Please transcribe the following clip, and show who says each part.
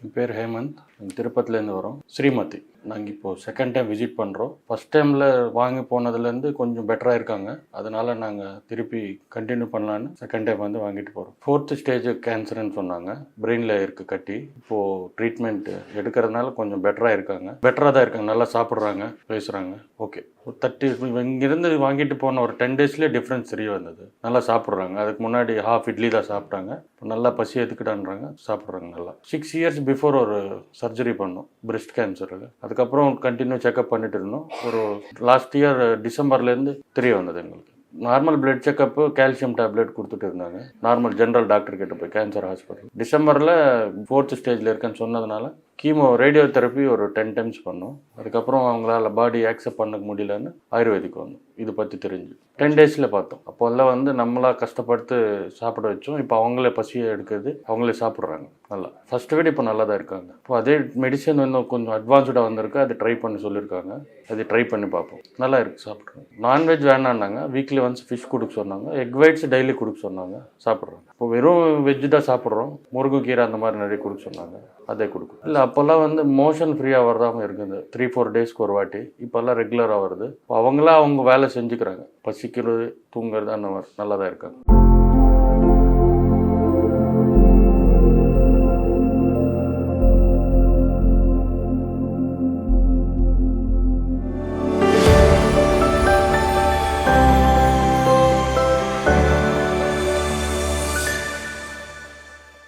Speaker 1: என் பேர் ஹேமந்த். நாங்கள் திருப்பதிலேருந்து வரோம். ஸ்ரீமதி. நாங்கள் இப்போது செகண்ட் டைம் விசிட் பண்ணுறோம். ஃபஸ்ட் டைமில் வாங்கி போனதுலேருந்து கொஞ்சம் பெட்டராக இருக்காங்க. அதனால் நாங்கள் திருப்பி கண்டினியூ பண்ணலான்னு செகண்ட் டைம் வந்து வாங்கிட்டு போகிறோம். 4th ஸ்டேஜ் கேன்சர்னு சொன்னாங்க. பிரெயினில் இருக்குது கட்டி. இப்போது ட்ரீட்மெண்ட் எடுக்கிறதுனால கொஞ்சம் பெட்டராக இருக்காங்க. பெட்டராக தான் இருக்காங்க. நல்லா சாப்பிட்றாங்க, பேசுகிறாங்க. ஓகே. 30 இங்கேருந்து வாங்கிட்டு போன ஒரு 10 டேஸ்லேயே டிஃப்ரென்ஸ் தெரிய வந்தது. நல்லா சாப்பிட்றாங்க. அதுக்கு முன்னாடி ஹாஃப் இட்லி தான் சாப்பிட்டாங்க. இப்போ நல்லா பசி எடுத்துக்கிட்டான்றாங்க, சாப்பிட்றாங்க நல்லா. 6 இயர்ஸ் பிஃபோர் ஒரு சர்ஜரி பண்ணோம் பிரெஸ்ட் கேன்சருக்கு. அதுக்கப்புறம் கண்டினியூ செக்அப் பண்ணிட்டு இருந்தோம். ஒரு லாஸ்ட் இயர் டிசம்பர்லேருந்து தெரிய வந்தது எங்களுக்கு. Normal blood checkup, calcium tablet கொடுத்துட்டு இருந்தாங்க. நார்மல் ஜென்ரல் டாக்டர் கிட்ட போய் கேன்சர் ஹாஸ்பிட்டல். டிசம்பரில் 4th ஸ்டேஜில் இருக்கேன்னு சொன்னதுனால கீமோ ரேடியோ தெரப்பி ஒரு 10 டைம்ஸ் பண்ணோம். அதுக்கப்புறம் அவங்களால பாடி ஆக்செப்ட் பண்ண முடியலன்னு ஆயுர்வேதிக் வந்தோம். இது பற்றி தெரிஞ்சு 10 டேஸில் பார்த்தோம். அப்போல்லாம் வந்து நம்மளா கஷ்டப்பட்டு சாப்பிட வச்சோம். இப்போ அவங்களே பசியை எடுக்கிறது, அவங்களே சாப்பிட்றாங்க நல்லா. ஃபர்ஸ்ட் விட இப்போ நல்லா தான் இருக்காங்க. இப்போ அதே மெடிசன் இன்னும் கொஞ்சம் அட்வான்ஸ்டாக வந்திருக்கு. அது ட்ரை பண்ணி சொல்லியிருக்காங்க. அது ட்ரை பண்ணி பார்ப்போம். நல்லா இருக்குது, சாப்பிட்றாங்க. நான்வெஜ் வேணான்னாங்க. வீக்லி ஒன்ஸ் ஃபிஷ் கொடுக்க சொன்னாங்க. எக் ஒயிட்ஸ் டெய்லி கொடுக்க சொன்னாங்க. சாப்பிட்றாங்க. இப்போ வெறும் வெஜ் தான் சாப்பிட்றோம். முருங்கைக்கீரை அந்த மாதிரி நிறைய கொடுக்க சொன்னாங்க. அதே கொடுக்கும். இல்லை அப்போல்லாம் வந்து மோஷன் ஃப்ரீயாக வரதாமல் இருக்குது. 3-4 டேஸ்க்கு ஒரு வாட்டி. இப்போல்லாம் ரெகுலராக வருது. இப்போ அவங்களா அவங்க வேலை செஞ்சுக்கிறாங்க. பசிக்கிறது, தூங்குறது அந்த மாதிரி நல்லா தான் இருக்காங்க.